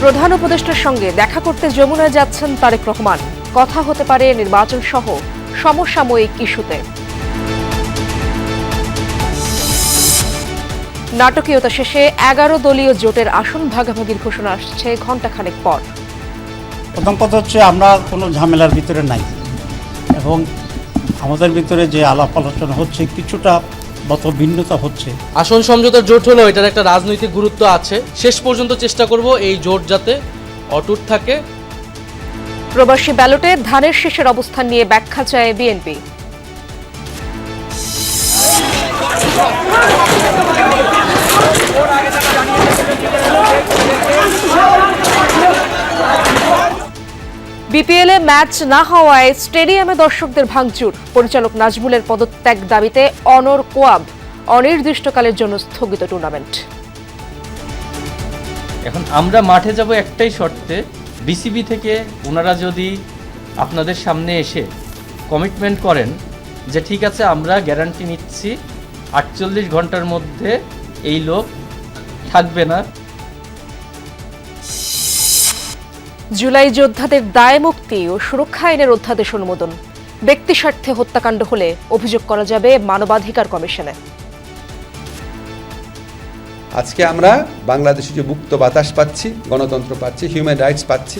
প্রধান উপদেষ্টার সঙ্গে দেখা করতে যমুনায় যাচ্ছেন তারেক রহমান। কথা হতে পারে নির্বাচন সহ সমসাময়িক ইস্যুতে। নাটকীয়তা শেষে 11 দলীয় জোটের আসন ভাগাভাগির ঘোষণা আসছে ঘণ্টাখানেক পর। প্রথম কথা হচ্ছে আমরা কোনো ঝামেলার ভিতরে নাই এবং আমাদের ভিতরে যে আলাপ আলোচনা হচ্ছে কিছুটা মত ভিন্নতা হচ্ছে। আসন সমঝোতার জোট হলেও এটার একটা রাজনৈতিক গুরুত্ব আছে। শেষ পর্যন্ত চেষ্টা করব এই জোট যাতে অটুট থাকে। প্রবাসী ব্যালটে ধানের শীষের অবস্থান নিয়ে ব্যাখ্যা চায় বিএনপি। বিপিএলে ম্যাচ না হওয়ায় স্টেডিয়ামে দর্শকদের ভাঙচুর। পরিচালক নাজমুলের পদত্যাগ দাবিতে অনর কোয়াব। অনির্দিষ্টকালের জন্য স্থগিত টুর্নামেন্ট। এখন আমরা মাঠে যাব একটাই শর্তে, বিসিবি থেকে ওনারা যদি আপনাদের সামনে এসে কমিটমেন্ট করেন যে ঠিক আছে আমরা গ্যারান্টি নিচ্ছি 48 ঘন্টার মধ্যে এই লোক থাকবে না। জুলাই যোদ্ধাদের দায় মুক্তি ও সুরক্ষা আইনের অধ্যাদেশ অনুমোদন। ব্যক্তি স্বার্থে হত্যাকাণ্ড হলে অভিযোগ করা যাবে মানবাধিকার কমিশনে। আজকে আমরা বাংলাদেশে যে মুক্ত বাতাস পাচ্ছি, গণতন্ত্র পাচ্ছি, হিউম্যান রাইটস পাচ্ছি,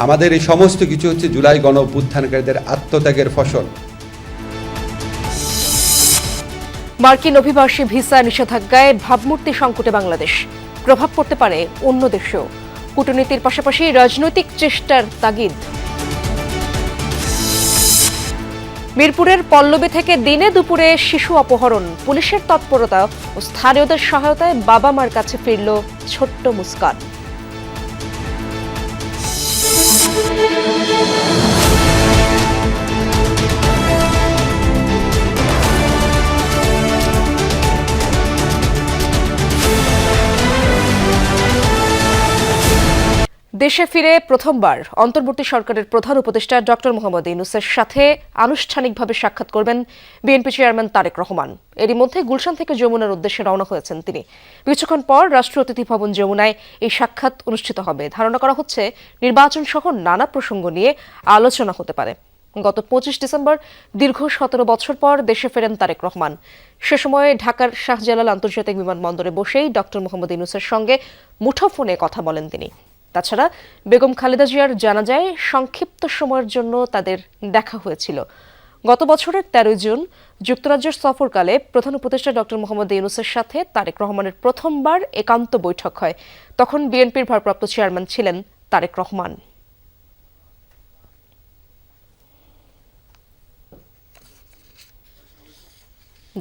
আমাদের এই সমস্ত কিছু হচ্ছে জুলাই গণ অভ্যুত্থানকারীদের আত্মত্যাগের ফসল। মার্কিন অভিবাসী ভিসা নিষেধাজ্ঞায় ভাবমূর্তি সংকটে বাংলাদেশ। প্রভাব পড়তে পারে অন্য দেশেও। কূটনীতির পাশাপাশি রাজনৈতিক চেষ্টার তাগিদ। মিরপুরের পল্লবী থেকে দিনে দুপুরে শিশু অপহরণ। পুলিশের তৎপরতা ও স্থানীয়দের সহায়তায় বাবা মার কাছে ফিরল ছোট্ট মুস্কান। দেশে ফিরে প্রথমবার অন্তর্বর্তী সরকারের প্রধান উপদেষ্টা ডক্টর মোহাম্মদ ইউনূসের সাথে আনুষ্ঠানিকভাবে সাক্ষাৎ করবেন বিএনপি চেয়ারম্যান তারেক রহমান। এরই মধ্যে গুলশান থেকে যমুনার উদ্দেশ্যে রওনা হয়েছেন তিনি। কিছুক্ষণ পর রাষ্ট্রীয় অতিথি ভবন যমুনায় এই সাক্ষাৎ অনুষ্ঠিত হবে। ধারণা করা হচ্ছে নির্বাচন সহ নানা প্রসঙ্গ নিয়ে আলোচনা হতে পারে। গত 25 ডিসেম্বর দীর্ঘ 17 বছর পর দেশে ফেরেন তারেক রহমান। সে সময় ঢাকার শাহজালাল আন্তর্জাতিক বিমানবন্দরে বসেই ডক্টর মোহাম্মদ ইউনূসের সঙ্গে মুঠোফোনে কথা বলেন তিনি। তাছাড়া বেগম খালেদা জিয়ার জানাজায় সংক্ষিপ্ত সময়ের জন্য তাদের দেখা হয়েছিল। গত বছরের 13 জুন যুক্তরাজ্যের সফরকালে প্রধান উপদেষ্টা ডক্টর মোহাম্মদ ইউনূসের সাথে তারেক রহমানের প্রথমবার একান্ত বৈঠক হয়। তখন বিএনপির ভারপ্রাপ্ত চেয়ারম্যান ছিলেন তারেক রহমান।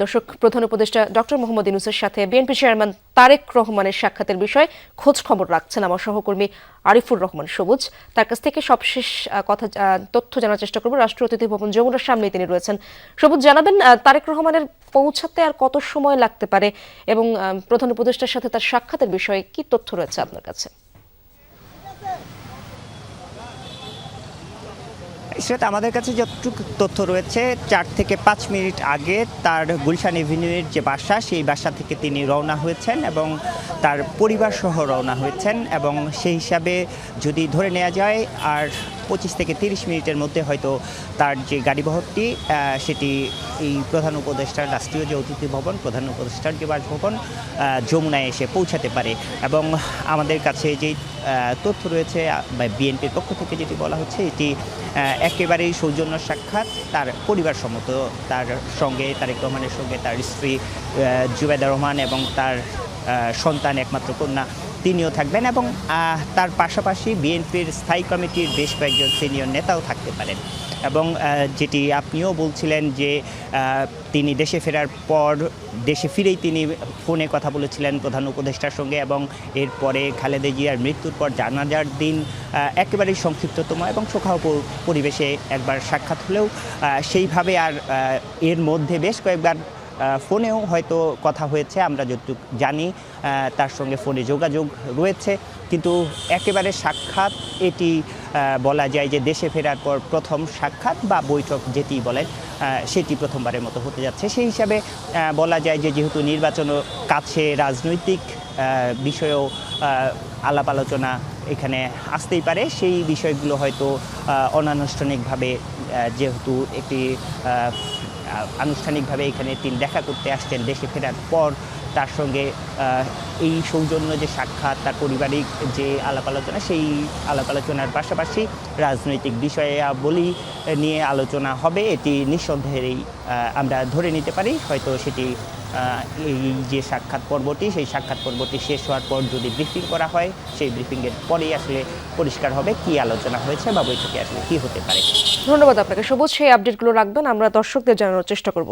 দর্শক, প্রধান উপদেষ্টা ডক্টর মোহাম্মদ ইউনূসের সাথে বিএনপি চেয়ারম্যান তারেক রহমানের সাক্ষাতের বিষয়ে খোঁজ খবর রাখছেন আমার সহকর্মী আরিফুর রহমান সবুজ। তার কাছ থেকে সবশেষ তথ্য জানার চেষ্টা করব। রাষ্ট্রীয় অতিথি ভবন যমুনার সামনে তিনি রয়েছেন। সবুজ, জানাবেন তারেক রহমানের পৌঁছাতে আর কত সময় লাগতে পারে এবং প্রধান উপদেষ্টার সাথে তার সাক্ষাতের বিষয়ে কি তথ্য রয়েছে আপনার কাছে? সেটা আমাদের কাছে যতটুকু তথ্য রয়েছে 4 থেকে 5 মিনিট আগে তার গুলশান এভিনিউয়ের যে বাসা, সেই বাসা থেকে তিনি রওনা হয়েছেন এবং তার পরিবার সহ রওনা হয়েছেন এবং সেই হিসাবে যদি ধরে নেওয়া যায় আর 25 থেকে 30 মিনিটের মধ্যে হয়তো তার যে গাড়িবহরটি সেটি এই প্রধান উপদেষ্টার রাষ্ট্রীয় যে অতিথি ভবন, প্রধান উপদেষ্টার যে বাসভবন যমুনায় এসে পৌঁছাতে পারে। এবং আমাদের কাছে যেই তথ্য রয়েছে বা বিএনপির পক্ষ থেকে যেটি বলা হচ্ছে, এটি একেবারেই সৌজন্য সাক্ষাৎ। তার পরিবার সম্মত, তার সঙ্গে তারেক রহমানের সঙ্গে তার স্ত্রী জুবেদা রহমান এবং তার সন্তান একমাত্র কন্যা তিনিও থাকবেন এবং তার পাশাপাশি বিএনপির স্থায়ী কমিটির বেশ কয়েকজন সিনিয়র নেতাও থাকতে পারেন। এবং যেটি আপনিও বলছিলেন যে তিনি দেশে ফেরার পর দেশে ফিরেই তিনি ফোনে কথা বলেছিলেন প্রধান উপদেষ্টার সঙ্গে এবং এরপরে খালেদা জিয়ার মৃত্যুর পর জানাজার দিন একেবারেই সংক্ষিপ্ততম এবং শোকাহ পরিবেশে একবার সাক্ষাৎ হলেও সেইভাবে আর এর মধ্যে বেশ কয়েকবার ফোনেও হয়তো কথা হয়েছে। আমরা যতটুকু জানি তার সঙ্গে ফোনে যোগাযোগ রয়েছে, কিন্তু একেবারে সাক্ষাৎ এটি বলা যায় যে দেশে ফেরার পর প্রথম সাক্ষাৎ বা বৈঠক যেটি বলেন সেটি প্রথমবারের মতো হতে যাচ্ছে। সেই হিসাবে বলা যায় যে যেহেতু নির্বাচন কাছে, রাজনৈতিক বিষয়েও আলাপ আলোচনা এখানে আসতেই পারে। সেই বিষয়গুলো হয়তো অনানুষ্ঠানিকভাবে যেহেতু একটি আনুষ্ঠানিকভাবে এখানে তিনি দেখা করতে আসছেন দেশে ফেরার পর, তার সঙ্গে এই সৌজন্য যে সাক্ষাৎ, তার পারিবারিক যে আলাপ আলোচনা, সেই আলাপ আলোচনার পাশাপাশি রাজনৈতিক বিষয়াবলী নিয়ে আলোচনা হবে। এটি নিঃসন্দেহেই আমরা ধরে নিতে পারি। হয়তো সেটি এই যে সাক্ষাৎ পর্বটি, সেই সাক্ষাৎ পর্বটি শেষ হওয়ার পর যদি ব্রিফিং করা হয়, সেই ব্রিফিংয়ের পরেই আসলে পরিষ্কার হবে কী আলোচনা হয়েছে বা বৈঠকে আসলে কী হতে পারে। ধন্যবাদ আপনাকে সবুজ, সেই আপডেটগুলো রাখবেন, আমরা দর্শকদের জানানোর চেষ্টা করব।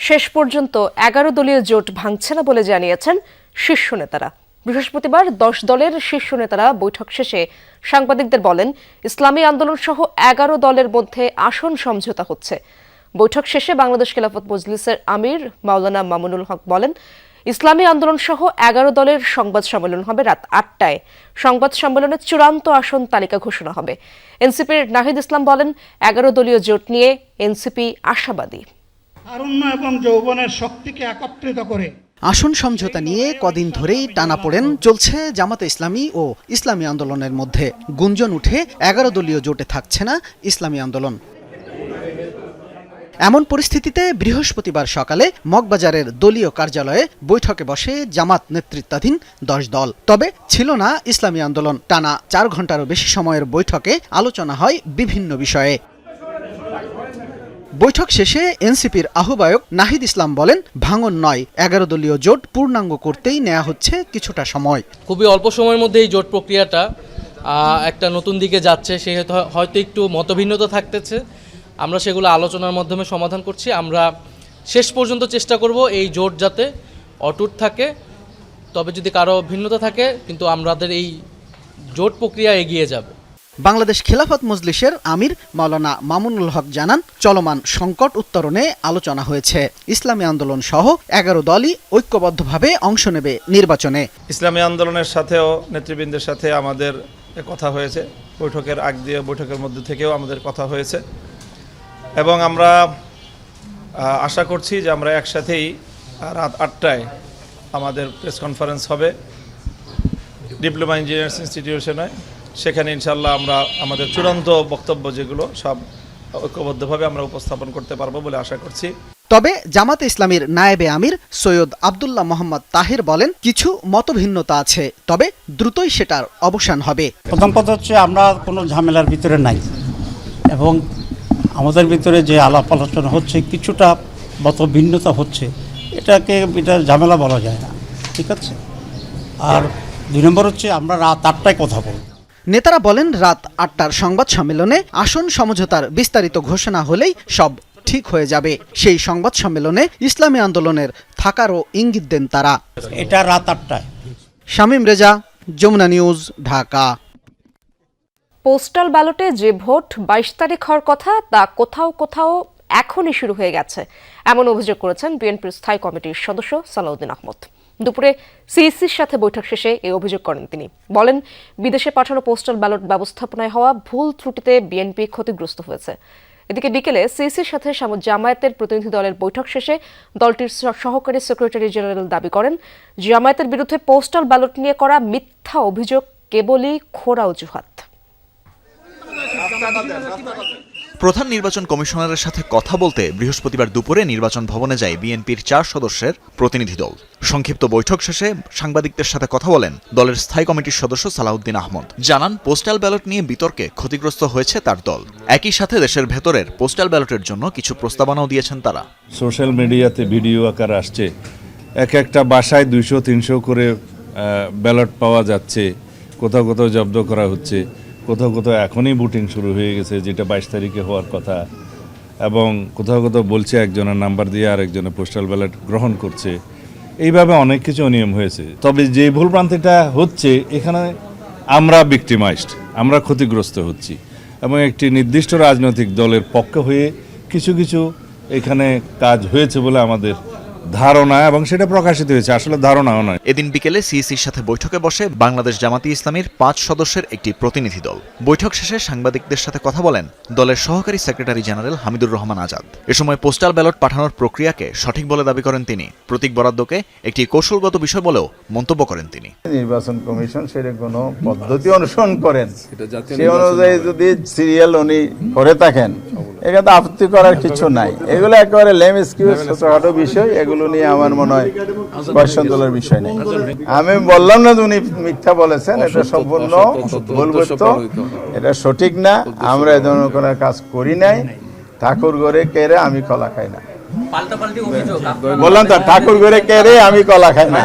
শেষ পর্যন্ত 11 দলীয় জোট ভাঙছে না বলে জানিয়েছেন শীর্ষ নেতারা। বৃহস্পতিবার 10 দলের শীর্ষ নেতারা বৈঠক শেষে সাংবাদিকদের বলেন, ইসলামী আন্দোলন সহ 11 দলের মধ্যে আসন সমঝোতা হচ্ছে। বৈঠক শেষে বাংলাদেশ খেলাফত মজলিসের আমির মাওলানা মামুনুল হক বলেন, ইসলামী আন্দোলন সহ 11 দলের সংবাদ সম্মেলন হবে রাত 8টায়। সংবাদ সম্মেলনে চূড়ান্ত আসন তালিকা ঘোষণা হবে। এনসিপির নাহিদ ইসলাম বলেন, 11 দলীয় জোট নিয়ে এনসিপি আশাবাদী। তারুণ্য এবং যৌবনের শক্তিকে একত্রিত করে আসন সমঝোতা নিয়ে কদিন ধরেই টানাপোড়েন চলছে জামাতে ইসলামী ও ইসলামী আন্দোলনের মধ্যে। গুঞ্জন উঠে 11 দলীয় জোটে থাকছে না ইসলামী আন্দোলন। এমন পরিস্থিতিতে বৃহস্পতিবার সকালে মগবাজারের দলীয় কার্যালয়ে বৈঠকে বসে জামাত নেতৃত্বাধীন 10 দল। তবে ছিল না ইসলামী আন্দোলন। টানা 4 ঘন্টারও বেশি সময়ের বৈঠকে আলোচনা হয় বিভিন্ন বিষয়ে। বৈঠক শেষে এনসিপির আহ্বায়ক নাহিদ ইসলাম বলেন, ভাঙন নয়, 11 দলীয় জোট পূর্ণাঙ্গ করতেই নেওয়া হচ্ছে কিছুটা সময়। খুবই অল্প সময়ের মধ্যে এই জোট প্রক্রিয়াটা একটা নতুন দিকে যাচ্ছে। সেহেতু হয়তো একটু মতভিন্নতা থাকতেছে, আমরা সেগুলো আলোচনার মাধ্যমে সমাধান করছি। আমরা শেষ পর্যন্ত চেষ্টা করব এই জোট যাতে অটুট থাকে। তবে যদি কারো ভিন্নতা থাকে, কিন্তু আমাদের এই জোট প্রক্রিয়া এগিয়ে যাবে। বাংলাদেশ খেলাফত মজলিসের আমির মাওলানা মামুনুল হক জানান, চলমান সংকট উত্তরণে আলোচনা হয়েছে। ইসলামী আন্দোলন সহ 11 দলই ঐক্যবদ্ধভাবে অংশ নেবে নির্বাচনে। ইসলামী আন্দোলনের সাথেও নেতৃবৃন্দের সাথে আমাদের কথা হয়েছে। বৈঠকের আগ দিয়ে বৈঠকের মধ্যে থেকেও আমাদের কথা হয়েছে এবং আমরা আশা করছি যে আমরা একসাথেই রাত 8টায় আমাদের প্রেস কনফারেন্স হবে ডিপ্লোমা ইঞ্জিনিয়ার্স ইনস্টিটিউশনে। সেখানে ইনশাল্লাহ আমরা আমাদের চূড়ান্ত বক্তব্য যেগুলো সব ঐক্যবদ্ধভাবে আমরা উপস্থাপন করতে পারবো বলে আশা করছি। তবে জামাতে ইসলামীর নায়েবে আমির সৈয়দ আব্দুল্লাহ মোহাম্মদ তাহির বলেন, কিছু মতভিন্নতা আছে, তবে দ্রুতই সেটার অবসান হবে। প্রথম কথা হচ্ছে আমরা কোনো ঝামেলার ভিতরে নাই এবং আমাদের ভিতরে যে আলাপ আলোচনা হচ্ছে কিছুটা মতভিন্নতা হচ্ছে, এটা ঝামেলা বলা যায় না, ঠিক আছে। আর 2 নম্বর হচ্ছে আমরা রাত 8টায় কথা বলব। নেতারা বলেন, রাত 8টার সংবাদ সম্মেলনে আসন সমঝোতার বিস্তারিত ঘোষণা হলেই সব ঠিক হয়ে যাবে। সেই সংবাদ সম্মেলনে ইসলামী আন্দোলনের থাকারও ইঙ্গিত দেন তারা। এটা রাত 8টায়। শামীম রেজা, যমুনা নিউজ, ঢাকা। পোস্টাল ব্যালটে যে ভোট 22 তারিখ হওয়ার কথা, তা কোথাও কোথাও এখনই শুরু হয়ে গেছে, এমন অভিযোগ করেছেন বিএনপির স্থায়ী কমিটির সদস্য সালাউদ্দিন আহমদ। দুপুরে সিইসির সাথে বৈঠক শেষে এই অভিযোগ করেন তিনি। বলেন, বিদেশে পাঠানো পোস্টাল ব্যালট ব্যবস্থাপনায় হওয়া ভুল ত্রুটিতে বিএনপি ক্ষতিগ্রস্ত হয়েছে। এদিকে বিকেলে সিইসির সাথে জামায়াতের প্রতিনিধি দলের বৈঠক শেষে দলটির সহকারী সেক্রেটারি জেনারেল দাবি করেন, জামায়াতের বিরুদ্ধে পোস্টাল ব্যালট নিয়ে করা মিথ্যা অভিযোগ কেবলই খোঁড়া অজুহাত। প্রধান নির্বাচন কমিশনারের সাথে কথা বলতে বৃহস্পতিবার দুপুরে নির্বাচন ভবনে যায় বিএনপির 4 সদস্যের প্রতিনিধি দল। সংক্ষিপ্ত বৈঠক শেষে সাংবাদিকদের সাথে কথা বলেন দলের স্থায়ী কমিটির সদস্য সালাউদ্দিন আহমদ। জানান, পোস্টাল ব্যালট নিয়ে বিতর্কে ক্ষতিগ্রস্ত হয়েছে তার দল। একই সাথে দেশের ভেতরের পোস্টাল ব্যালটের জন্য কিছু প্রস্তাবনাও দিয়েছেন তারা। সোশ্যাল মিডিয়াতে ভিডিও আকার আসছে, একটা বাসায় 200-300 করে ব্যালট পাওয়া যাচ্ছে, কোথাও কোথাও জব্দ করা হচ্ছে, কোথাও কোথাও এখনই ভোটিং শুরু হয়ে গেছে, যেটা 22 তারিখে হওয়ার কথা, এবং কোথাও কোথাও বলছে একজনের নাম্বার দিয়ে আরেকজনের পোস্টাল ব্যালট গ্রহণ করছে। এইভাবে অনেক কিছু অনিয়ম হয়েছে। তবে যে ভুলভ্রান্তিটা হচ্ছে, এখানে আমরা ভিক্টিমাইজড, আমরা ক্ষতিগ্রস্ত হচ্ছি এবং একটি নির্দিষ্ট রাজনৈতিক দলের পক্ষ হয়ে কিছু কিছু এখানে কাজ হয়েছে বলে আমাদের ধারণা, এবং সেটা প্রকাশিত হয়েছে, আসলে ধারণাও নয়। এদিন বিকেলে সিইসির সাথে বৈঠকে বসে বাংলাদেশ জামাতি ইসলামীর 5 সদস্যের একটি প্রতিনিধি দল। বৈঠক শেষে সাংবাদিকদের সাথে কথা বলেন দলের সহকারী সেক্রেটারি জেনারেল হামিদুর রহমান আজাদ। এ সময় পোস্টাল ব্যালট পাঠানোর প্রক্রিয়াকে সঠিক বলে দাবি করেন তিনি। প্রতীক বরাদ্দকে একটি কৌশলগত বিষয় বলেও মন্তব্য করেন তিনি। নির্বাচন কমিশন সেটা কোনো পদ্ধতি অনুসরণ করেন, সেই অনুযায়ী যদি সিরিয়াল উনি করে থাকেন, এখানে আপত্তি করার কিছু নাই। এগুলো একেবারে লেম এক্সকিউজ, ছোটখাটো বিষয়, এগুলো নিয়ে আমার মনে হয় কোয়েশ্চন তোলার বিষয় নেই। আমি বললাম না যে উনি মিথ্যা বলেছেন, এটা সম্পূর্ণ ভুলবশত, এটা সঠিক না। আমরা এ ধরনের কোনো কাজ করি নাই। ঠাকুর ঘরে কেড়ে আমি কলা খাই না, বললাম তো, ঠাকুর ঘরে কেড়ে আমি কলা খাই না।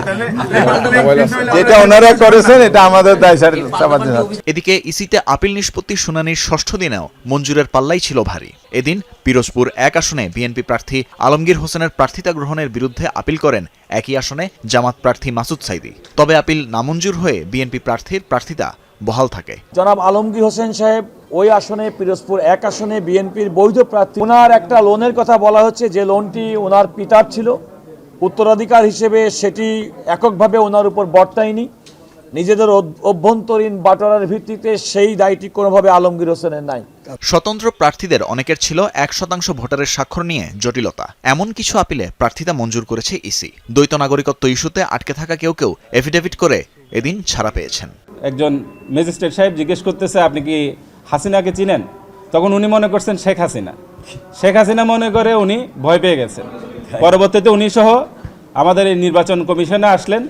যেটা ওনারা করেছেন এটা আমাদের দায় চাপাতে যাচ্ছে। এদিকে ইসিতে আপিল নিষ্পত্তির শুনানির 6ষ্ঠ দিনেও মঞ্জুরের পাল্লাই ছিল ভারী। এদিন পিরোজপুর 1 আসনে বিএনপি প্রার্থী আলমগীর হোসেনের প্রার্থিতা গ্রহণের বিরুদ্ধে আপিল করেন একই আসনে জামাত প্রার্থী মাসুদ সাইদি। তবে আপিল নামঞ্জুর হয়ে বিএনপি প্রার্থীর প্রার্থিতা বহাল থাকে। জনাব আলমগীর হোসেন সাহেব ওই আসনে, পিরোজপুর 1 আসনে বিএনপির বৈধ প্রার্থী। ওনার একটা লোনের কথা বলা হচ্ছে, যে লোনটি ওনার পিতার ছিল, উত্তরাধিকার হিসেবে সেটি এককভাবে ওনার উপর বর্তায়নি। নিজেদের অভ্যন্তরীণ বাটোয়ারার ভিত্তিতে সেই দায়টি কোনোভাবে আলমগীর হোসেনের নাই। স্বতন্ত্র প্রার্থীদের অনেকের ছিল 1% ভোটারের স্বাক্ষর নিয়ে জটিলতা। এমন কিছু আপিলে প্রার্থিতা মঞ্জুর করেছে ইসি। দ্বৈত নাগরিকত্ব ইস্যুতে আটকে থাকা কেউ কেউ এফিডেভিট করে এদিন ছাড়া পেয়েছেন। একজন ম্যাজিস্ট্রেট সাহেব জিজ্ঞেস করতেছে, আপনি কি হাসিনাকে চিনেন? তখন উনি মনে করছেন শেখ হাসিনা মনে করে উনি ভয় পেয়ে গেছেন। পরবর্তীতে উনি সহ আমাদের এই নির্বাচন কমিশনে আসলেন।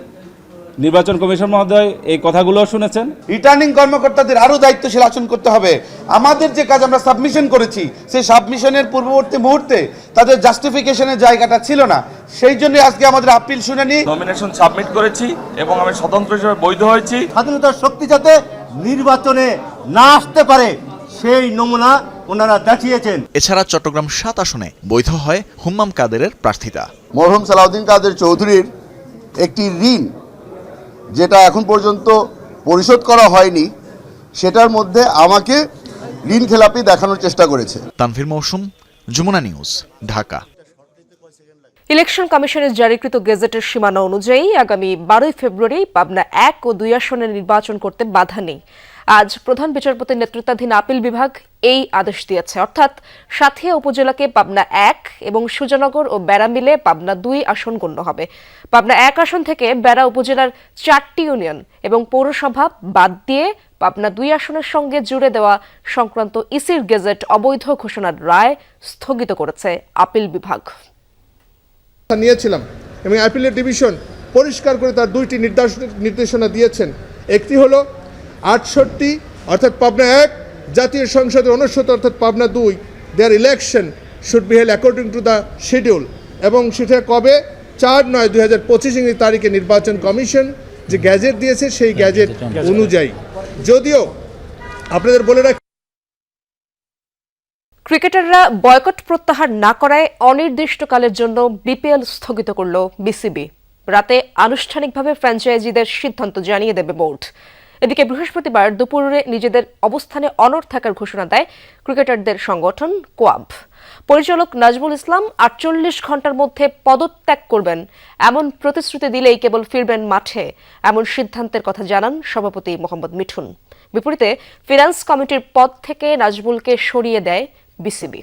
নির্বাচন কমিশন মহোদয় এই কথাগুলো শুনেছেন। রিটার্নিং কর্মকর্তাদের আরও দায়িত্বশীল আচরণ করতে হবে। আমাদের যে কাজ আমরা সাবমিশন করেছি, সেই সাবমিশনের পূর্ববর্তী মুহূর্তে তাদের জাস্টিফিকেশনের জায়গাটা ছিল না, সেই জন্য আজকে আমাদের আপিল শুনানি। নমিনেশন সাবমিট করেছি এবং আমি স্বতন্ত্র হিসেবে বৈধ হয়েছি। স্বাধীনতার শক্তি যাতে নির্বাচনে না আসতে পারে সেই নমুনা ওনারা দেখিয়েছেন। এছাড়া চট্টগ্রাম 7 আসনে বৈধ হয় হুম্মাম কাদেরের প্রার্থিতা। মরহুম সালাউদ্দিন কাদের চৌধুরীর একটি ঋণ যেটা এখন পর্যন্ত পরিশোধ করা হয়নি, সেটার মধ্যে আমাকে ঋণ খেলাপি দেখানোর চেষ্টা করেছে। তানভীর মৌসুম, যমুনা নিউজ, ঢাকা। ইলেকশন কমিশনের জারিকৃত গেজেটের সীমানা অনুযায়ী আগামী 12 ফেব্রুয়ারি পাবনা 1 ও 2 আসনে নির্বাচন করতে বাধা নেই। আজ প্রধান বিচারপতির নেতৃত্বাধীন আপিল বিভাগ এই আদেশ দিয়েছে। অর্থাৎ সাঁথিয়া উপজেলাকে পাবনা 1 এবং সুজানগর ও বেড়া মিলে পাবনা 2 আসন গণ্য হবে। পাবনা 1 আসন থেকে বেড়া উপজেলার 4টি ইউনিয়ন এবং পৌরসভা বাদ দিয়ে পাবনা 2 আসনের সঙ্গে জুড়ে দেওয়া সংক্রান্ত ইসির গেজেট অবৈধ ঘোষণার রায় স্থগিত করেছে আপিল বিভাগ। নিয়েছিলাম এবং আপিলের ডিভিশন পরিষ্কার করে তার 2টি নির্দেশনা দিয়েছেন। একটি হলো 68 অর্থাৎ পাবনা 1 জাতীয় সংসদের 69 অর্থাৎ Pabna 2 there election should be held according to the schedule, এবং সেটা কবে 4/9/2025 তারিখে নির্বাচন কমিশন যে গ্যাজেট দিয়েছে সেই গ্যাজেট অনুযায়ী। যদিও আপনাদের বলে রাখি, ক্রিকেটাররা বয়কট প্রত্যাহার না করায় অনির্দিষ্টকালের জন্য বিপিএল স্থগিত করল বিসিবি। রাতে আনুষ্ঠানিকভাবে ফ্র্যাঞ্চাইজিদের সিদ্ধান্ত জানিয়ে দেবে বোর্ড। এদিকে বৃহস্পতিবার দুপুরে নিজেদের অবস্থানে অনড় থাকার ঘোষণা দেয় ক্রিকেটারদের সংগঠন কোয়াব। পরিচালক নাজমুল ইসলাম 48 ঘন্টার মধ্যে পদত্যাগ করবেন এমন প্রতিশ্রুতি দিলেই কেবল ফিরবেন মাঠে, এমন সিদ্ধান্তের কথা জানান সভাপতি মোহাম্মদ মিঠুন। বিপরীতে ফিনান্স কমিটির পদ থেকে নাজমুলকে সরিয়ে দেয় বিসিবি।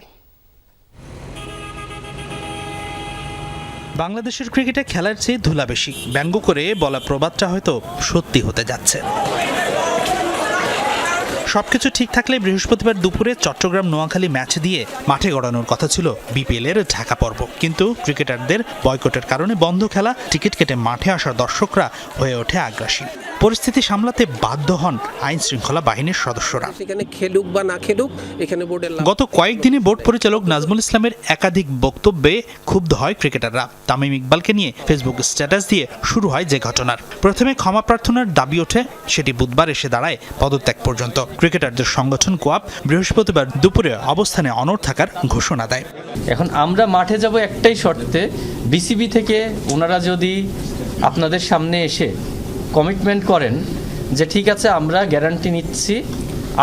বাংলাদেশের ক্রিকেটে খেলার চেয়ে ধুলা বেশি, ব্যঙ্গ করে বলা প্রবাদটা হয়তো সত্যি হতে যাচ্ছে। সবকিছু ঠিক থাকলে বৃহস্পতিবার দুপুরে চট্টগ্রাম নোয়াখালী ম্যাচ দিয়ে মাঠে গড়ানোর কথা ছিল বিপিএল এর ঢাকা পর্ব, কিন্তু ক্রিকেটারদের বয়কটের কারণে বন্ধ খেলা টিকিট কেটে মাঠে আসা দর্শকরা হয়ে ওঠে আগ্রাসী। পরিস্থিতি সামলাতে বাধ্য হন আইন শৃঙ্খলা বাহিনীর সদস্যরা। খেলুক বা না খেলুক, এখানে গত কয়েকদিনে বোর্ড পরিচালক নাজমুল ইসলামের একাধিক বক্তব্যে ক্ষুব্ধ হয় ক্রিকেটাররা। তামিম ইকবালকে নিয়ে ফেসবুক স্ট্যাটাস দিয়ে শুরু হয় যে ঘটনার। প্রথমে ক্ষমা প্রার্থনার দাবি ওঠে, সেটি বুধবার এসে দাঁড়ায় পদত্যাগ পর্যন্ত। ক্রিকেটারদের সংগঠন কোয়াব বৃহস্পতিবার দুপুরে অবস্থানে অনড় থাকার ঘোষণা দেয়। এখন আমরা মাঠে যাব একটাই শর্তে, বিসিবি থেকে ওনারা যদি আপনাদের সামনে এসে কমিটমেন্ট করেন যে ঠিক আছে আমরা গ্যারান্টি নিচ্ছি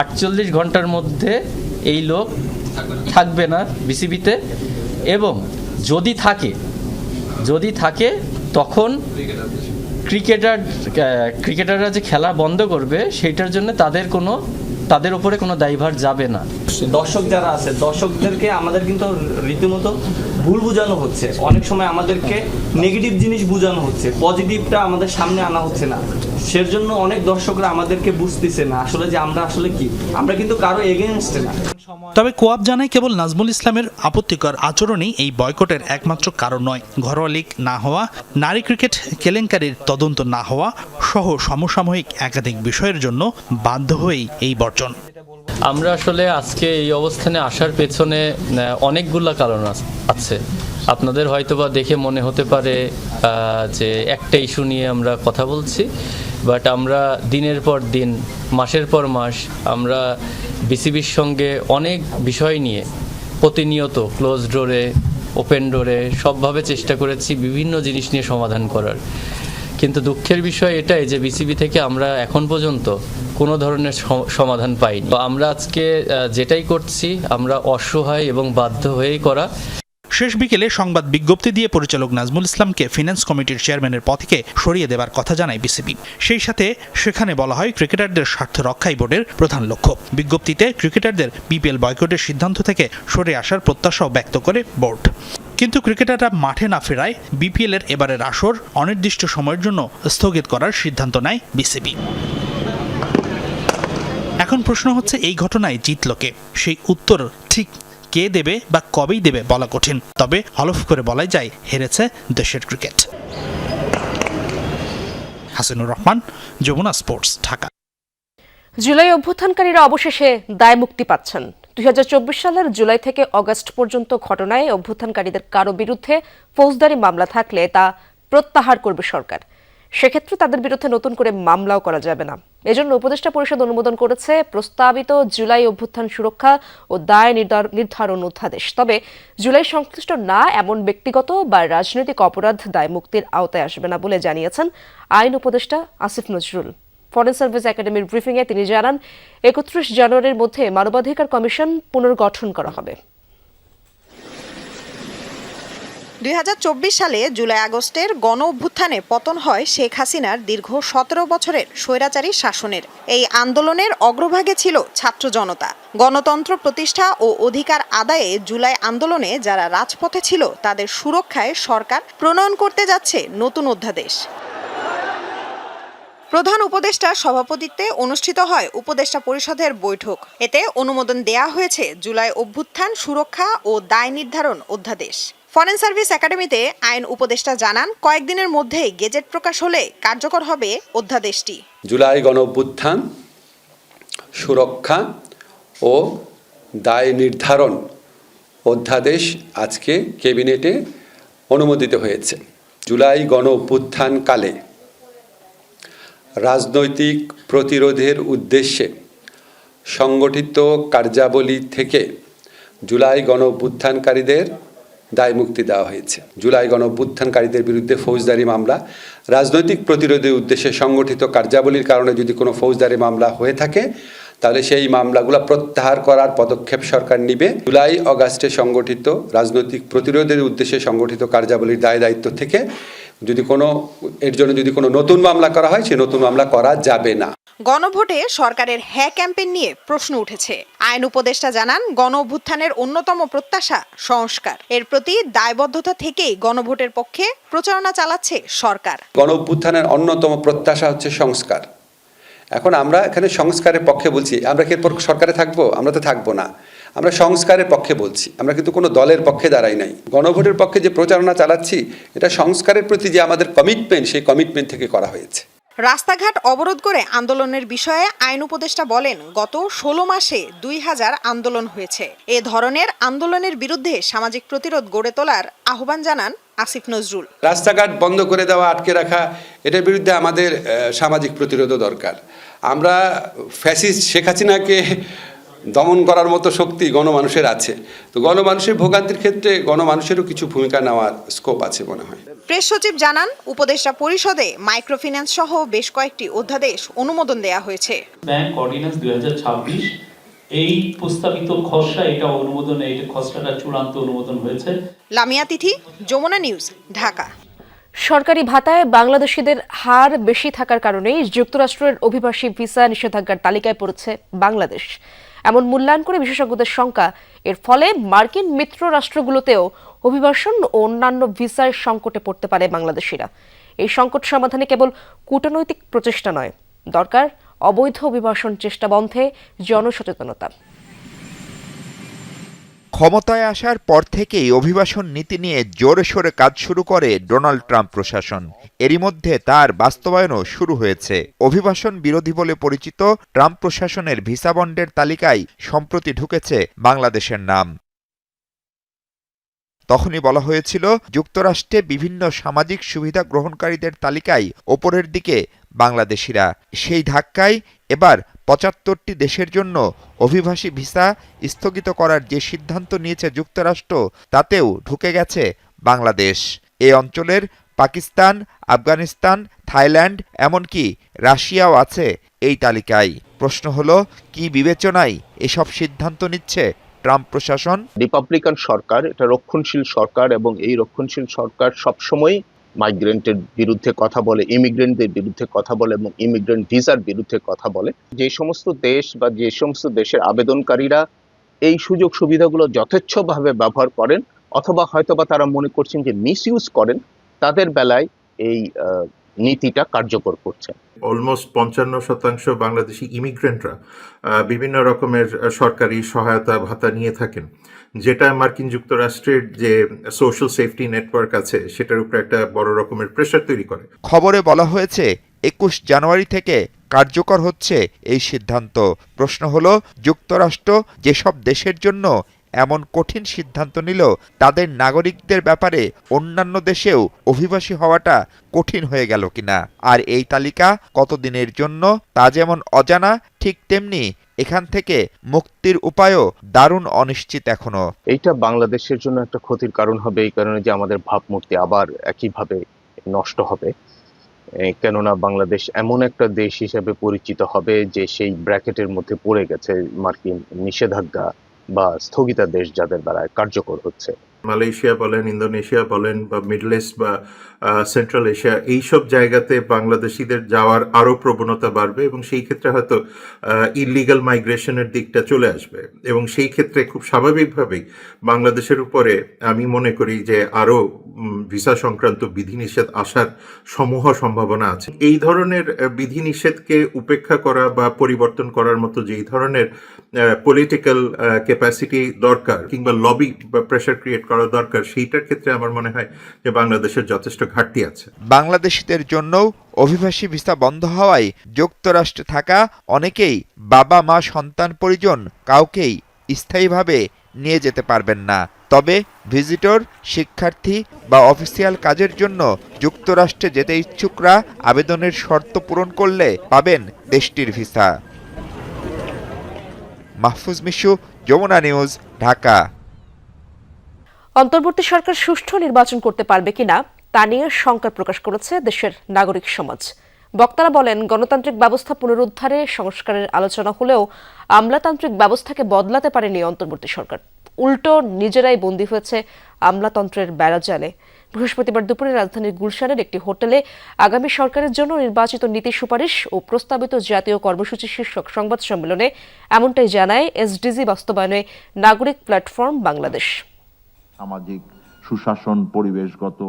48 ঘন্টার মধ্যে এই লোক থাকবে না বিসিবিতে, এবং যদি থাকে যদি থাকে তখন ক্রিকেটাররা যে খেলা বন্ধ করবে সেটার জন্য তাদের উপরে কোনো দায়ভার যাবে না। দর্শক যারা আছে দর্শকদেরকে আমাদের কিন্তু রীতিমতো ভুল বোঝানো হচ্ছে, অনেক সময় আমাদেরকে নেগেটিভ জিনিস বোঝানো হচ্ছে, পজিটিভটা আমাদের সামনে আনা হচ্ছে না। সেজন্য অনেক দর্শকরা আমাদেরকে বুঝতেছে না আসলে যে আমরা আসলে কি, আমরা কিন্তু কারো এগেইনস্টে না। তবে কোয়াব জানায় কেবল নাজমুল ইসলামের আপত্তিকর আচরণই এই বয়কটের একমাত্র কারণ নয়। ঘরোয়া লীগ না হওয়া, নারী ক্রিকেট কেলেঙ্কারির তদন্ত না হওয়া সহ সমসাময়িক একাধিক বিষয়ের জন্য বাধ্য হয়েই এই বর্জন। আমরা আসলে আজকে এই অবস্থানে আসার পেছনে অনেকগুলা কারণ আছে। আপনাদের হয়তোবা দেখে মনে হতে পারে যে একটা ইস্যু নিয়ে আমরা কথা বলছি, বাট আমরা দিনের পর দিন, মাসের পর মাস আমরা বিসিবির সঙ্গে অনেক বিষয় নিয়ে প্রতিনিয়ত ক্লোজ ডোরে, ওপেন ডোরে সবভাবে চেষ্টা করেছি বিভিন্ন জিনিস নিয়ে সমাধান করার। কিন্তু দুঃখের বিষয় এটাই যে বিসিবি থেকে আমরা এখন পর্যন্ত কোনো ধরনের সমাধান পাইনি। আমরা আজকে যেটাই করছি আমরা অসহায় এবং বাধ্য হয়েই করা। শেষ বিকেলে সংবাদ বিজ্ঞপ্তি দিয়ে পরিচালক নাজমুল ইসলামকে ফিন্যান্স কমিটির চেয়ারম্যানের পদ থেকে সরিয়ে দেবার কথা জানায় বিসিবি। সেই সাথে সেখানে বলা হয় ক্রিকেটারদের স্বার্থ রক্ষাই বোর্ডের প্রধান লক্ষ্য। বিজ্ঞপ্তিতে ক্রিকেটারদের বিপিএল বয়কটের সিদ্ধান্ত থেকে সরে আসার প্রত্যাশাও ব্যক্ত করে বোর্ড। কিন্তু ক্রিকেটাররা মাঠে না ফেরায় বিপিএল এর এবারের আসর অনির্দিষ্ট সময়ের জন্য স্থগিত করার সিদ্ধান্ত নেয় বিসিবি। এখন প্রশ্ন হচ্ছে এই ঘটনায় জিতল কে? সেই উত্তর ঠিক কে দেবে বা কবেই দেবে বলা কঠিন। তবে হলফ করে বলাই যায় হেরেছে দেশের ক্রিকেট। হাসিনুর রহমান, যমুনা স্পোর্টস, ঢাকা। জুলাই অভ্যুত্থানকারীরা অবশেষে দায় মুক্তি পাচ্ছেন। 2024 সালের জুলাই থেকে অগস্ট পর্যন্ত ঘটনায় অভ্যুত্থানকারীদের কারো বিরুদ্ধে ফৌজদারি মামলা থাকলে তা প্রত্যাহার করবে সরকার। সেক্ষেত্রে তাদের বিরুদ্ধে নতুন করে মামলাও করা যাবে না। এজন্য উপদেষ্টা পরিষদ অনুমোদন করেছে প্রস্তাবিত জুলাই অভ্যুত্থান সুরক্ষা ও দায় নির্ধারণ অধ্যাদেশ। তবে জুলাই সংশ্লিষ্ট না এমন ব্যক্তিগত বা রাজনৈতিক অপরাধ দায় মুক্তির আওতায় আসবে না বলে জানিয়েছেন আইন উপদেষ্টা আসিফ নজরুল। ফরেন সার্ভিস একাডেমির ব্রিফিংয়ে তিনি জানান 31 জানুয়ারির মধ্যে মানবাধিকার কমিশন পুনর্গঠন করা হবে। 2024 সালে জুলাই আগস্টের গণ অভ্যুত্থানে পতন হয় শেখ হাসিনার দীর্ঘ 17 বছরের স্বৈরাচারী শাসনের। এই আন্দোলনের অগ্রভাগে ছিল ছাত্র জনতা। গণতন্ত্র প্রতিষ্ঠা ও অধিকার আদায়ে জুলাই আন্দোলনে যারা রাজপথে ছিল তাদের সুরক্ষায় সরকার প্রণয়ন করতে যাচ্ছে নতুন অধ্যাদেশ। প্রধান উপদেষ্টার সভাপতিত্বে অনুষ্ঠিত হয় উপদেষ্টা পরিষদের বৈঠক। এতে অনুমোদন দেয়া হয়েছে জুলাই অভ্যুত্থান সুরক্ষা ও দায় নির্ধারণ অধ্যাদেশ। ফরেন সার্ভিস একাডেমিতে আইন উপদেষ্টা জানান কয়েকদিনের মধ্যেই গেজেট প্রকাশ হলে কার্যকর হবে অধ্যাদেশটি। জুলাই গণ অভ্যুত্থান সুরক্ষা ও দায় নির্ধারণ অধ্যাদেশ আজকে ক্যাবিনেটে অনুমোদিত হয়েছে। জুলাই গণ অভ্যুত্থানকালে রাজনৈতিক প্রতিরোধের উদ্দেশ্যে সংগঠিত কার্যাবলী থেকে জুলাই গণ অভ্যুত্থানকারীদের দায় মুক্তি দেওয়া হয়েছে। জুলাই গণ অভ্যুত্থানকারীদের বিরুদ্ধে ফৌজদারি মামলা, রাজনৈতিক প্রতিরোধের উদ্দেশ্যে সংগঠিত কার্যাবলীর কারণে যদি কোনো ফৌজদারি মামলা হয়ে থাকে তাহলে সেই মামলাগুলো প্রত্যাহার করার পদক্ষেপ সরকার নিবে। জুলাই অগাস্টে সংগঠিত রাজনৈতিক প্রতিরোধের উদ্দেশ্যে সংগঠিত কার্যাবলীর দায় দায়িত্ব থেকে এর জন্য যদি কোনো নতুন মামলা করা হয় সে নতুন মামলা করা যাবে না। গণভোটে সরকারের হ্যাঁ ক্যাম্পেইন নিয়ে প্রশ্ন উঠেছে। আইন উপদেষ্টা জানান গণ অভ্যুত্থানের অন্যতম প্রত্যাশা সংস্কার। এর প্রতি দায়বদ্ধতা থেকেই গণভোটের পক্ষে প্রচারণা চালাচ্ছে সরকার। গণ অভ্যুত্থানের অন্যতম প্রত্যাশা হচ্ছে সংস্কার। এখন আমরা এখানে সংস্কারের পক্ষে বলছি, আমরা কি এরপর সরকারে থাকবো? আমরা তো থাকবো না। আমরা সংস্কারের পক্ষে বলছি, আমরা কিন্তু কোনো দলের পক্ষে দাঁড়াই নাই। গণভোটের পক্ষে যে প্রচারণা চালাচ্ছি এটা সংস্কারের প্রতি যে আমাদের কমিটমেন্ট, সেই কমিটমেন্ট থেকে করা হয়েছে। রাস্তাঘাট অবরোধ করে আন্দোলনের বিষয়ে আইন উপদেষ্টা বলেন গত 16 মাসে 2000 আন্দোলন হয়েছে। এ ধরনের আন্দোলনের বিরুদ্ধে সামাজিক প্রতিরোধ গড়ে তোলার আহ্বান জানান আসিফ নজরুল। রাস্তাঘাট বন্ধ করে দেওয়া, আটকে রাখা, এটার বিরুদ্ধে আমাদের সামাজিক প্রতিরোধও দরকার। আমরা ফ্যাসিস্ট শেখ হাসিনাকে দমন করার মতো শক্তি গণমানুষের আছে। তো গণমানুষের ভোগান্তির ক্ষেত্রে গণমানুষেরও কিছু ভূমিকা নেওয়ার স্কোপ আছে মনে হয়। প্রেস সচিব জানান উপদেষ্টা পরিষদে মাইক্রোফিন্যান্স সহ বেশ কয়েকটি অধ্যাদেশ অনুমোদন দেয়া হয়েছে। ব্যাংক অর্ডিন্যান্স 2026 এই প্রস্তাবিত খসড়া এটা অনুমোদনে এটা খসড়াটা চূড়ান্ত অনুমোদন হয়েছে। লামিয়া তিথি, যমুনা নিউজ, ঢাকা। সরকারি ভাতায় বাংলাদেশিদের হার বেশি থাকার কারণেই যুক্তরাষ্ট্রের অভিবাসী ভিসা নিষেধাজ্ঞার তালিকায় পড়েছে বাংলাদেশ। এমন মূল্যায়ন করে বিশেষজ্ঞদের শঙ্কা, এর ফলে মার্কিন মিত্র রাষ্ট্রগুলোতেও অভিবাসন ও অন্যান্য ভিসার সংকটে পড়তে পারে বাংলাদেশিরা। এই সংকট সমাধানে কেবল কূটনৈতিক প্রচেষ্টা নয়, দরকার অবৈধ অভিবাসন চেষ্টা বন্ধে জনসচেতনতা। ক্ষমতায় আসার পর থেকেই অভিবাসন নীতি নিয়ে জোরে সোরে কাজ শুরু করে ডোনাল্ড ট্রাম্প প্রশাসন। এরই মধ্যে তার বাস্তবায়নও শুরু হয়েছে। অভিবাসন বিরোধী বলে পরিচিত ট্রাম্প প্রশাসনের ভিসা বন্ডের তালিকায় সম্প্রতি ঢুকেছে বাংলাদেশের নাম। তখনই বলা হয়েছিল যুক্তরাষ্ট্রে বিভিন্ন সামাজিক সুবিধা গ্রহণকারীদের তালিকায় ওপরের দিকে বাংলাদেশিরা। সেই ধাক্কায় এবার ৭৫টি দেশের জন্য অভিবাসী ভিসা স্থগিত করার যে সিদ্ধান্ত নিয়েছে যুক্তরাষ্ট্র, তাতেও ঢুকে গেছে বাংলাদেশ। এই অঞ্চলের পাকিস্তান, আফগানিস্তান, থাইল্যান্ড, এমনকি রাশিয়াও আছে এই তালিকায়। প্রশ্ন হলো, কি বিবেচনায় এসব সিদ্ধান্ত নিচ্ছে ট্রাম্প প্রশাসন? রিপাবলিকান সরকার, এটা রক্ষণশীল সরকার, এবং এই রক্ষণশীল সরকার সবসময় মাইগ্রেন্টের বিরুদ্ধে কথা বলে, ইমিগ্রেন্টদের বিরুদ্ধে কথা বলে এবং ইমিগ্রেন্ট ভিসার বিরুদ্ধে কথা বলে। যে সমস্ত দেশ বা যে সমস্ত দেশের আবেদনকারীরা এই সুযোগ সুবিধাগুলো যথেচ্ছভাবে ব্যবহার করেন অথবা হয়তোবা তারা মনে করছেন যে মিসইউজ করেন, তাদের বেলায় এই নীতিটা কার্যকর করছে। অলমোস্ট ৫৫% বাংলাদেশি ইমিগ্রেন্টরা বিভিন্ন রকমের সরকারি সহায়তা ভাতা নিয়ে থাকেন, যেটা মার্কিন যুক্তরাষ্ট্রের যে সোশ্যাল সেফটি নেটওয়ার্ক আছে সেটার উপরে একটা বড় রকমের প্রেসার তৈরি করে। খবরে বলা হয়েছে ২১ জানুয়ারি থেকে কার্যকর হচ্ছে এই সিদ্ধান্ত। প্রশ্ন হলো, যুক্তরাষ্ট্র যেসব দেশের জন্য এমন কঠিন সিদ্ধান্ত নিল, তাদের নাগরিকদের ব্যাপারে অন্যান্য দেশেও অভিবাসী হওয়াটা কঠিন হয়ে গেল কিনা। আর এই তালিকা কতদিনের জন্য তা যেমন অজানা, ঠিক তেমনি এখান থেকে মুক্তির উপায়ও দারুণ অনিশ্চিত এখনো। এইটা বাংলাদেশের জন্য একটা ক্ষতির কারণ হবে, এই কারণে যে আমাদের ভাবমূর্তি আবার একইভাবে নষ্ট হবে। কেননা বাংলাদেশ এমন একটা দেশ হিসেবে পরিচিত হবে যে সেই ব্র্যাকেটের মধ্যে পড়ে গেছে মার্কিন নিষেধাজ্ঞা বা স্থগিতাদেশ যাদের দ্বারা কার্যকর হচ্ছে। মালয়েশিয়া বলেন, ইন্দোনেশিয়া বলেন, বা মিডল ইস্ট বা সেন্ট্রাল এশিয়া, এইসব জায়গাতে বাংলাদেশিদের যাওয়ার আরও প্রবণতা বাড়বে এবং সেই ক্ষেত্রে হয়তো ইলিগাল মাইগ্রেশনের দিকটা চলে আসবে এবং সেই ক্ষেত্রে খুব স্বাভাবিকভাবেই বাংলাদেশের উপরে আমি মনে করি যে আরও ভিসা সংক্রান্ত বিধিনিষেধ আসার সমূহ সম্ভাবনা আছে। এই ধরনের বিধিনিষেধকে উপেক্ষা করা বা পরিবর্তন করার মতো যেই ধরনের পলিটিক্যাল ক্যাপাসিটি দরকার কিংবা লবি বা প্রেশার ক্রিয়েট করা দরকার, সেইটার ক্ষেত্রে আমার মনে হয় যে বাংলাদেশের যথেষ্ট ঘাটতি আছে। বাংলাদেশিদের জন্যও অভিবাসী ভিসা বন্ধ হওয়ায় যুক্তরাষ্ট্রে থাকা অনেকেই বাবা মা সন্তান পরিজন কাউকেই স্থায়ীভাবে নিয়ে যেতে পারবেন না। তবে ভিজিটর, শিক্ষার্থী বা অফিসিয়াল কাজের জন্য যুক্তরাষ্ট্রে যেতে ইচ্ছুকরা আবেদনের শর্ত পূরণ করলে পাবেন দেশটির ভিসা। মাহফুজ মিশু, যমুনা নিউজ, ঢাকা। অন্তর্বর্তী সরকার সুষ্ঠু নির্বাচন করতে পারবে কিনা তা নিয়ে শঙ্কা প্রকাশ করেছে দেশের নাগরিক সমাজ। বক্তারা বলেন, গণতান্ত্রিক ব্যবস্থা পুনরুদ্ধারে সংস্কারের আলোচনা হলেও আমলাতান্ত্রিক ব্যবস্থাকে বদলাতে পারেনি অন্তর্বর্তী সরকার। উল্টো নিজেরাই বন্দী হয়েছে আমলাতন্ত্রের বেড়াজালে। বৃহস্পতিবার দুপুরে রাজধানীর গুলশানের একটি হোটেলে আগামী সরকারের জন্য নির্বাচিত নীতি সুপারিশ ও প্রস্তাবিত জাতীয় কর্মসূচি শীর্ষক সংবাদ সম্মেলনে এমনটাই জানায় এসডিজি বাস্তবায়নে নাগরিক প্ল্যাটফর্ম বাংলাদেশ। সামাজিক সুশাসন, পরিবেশগত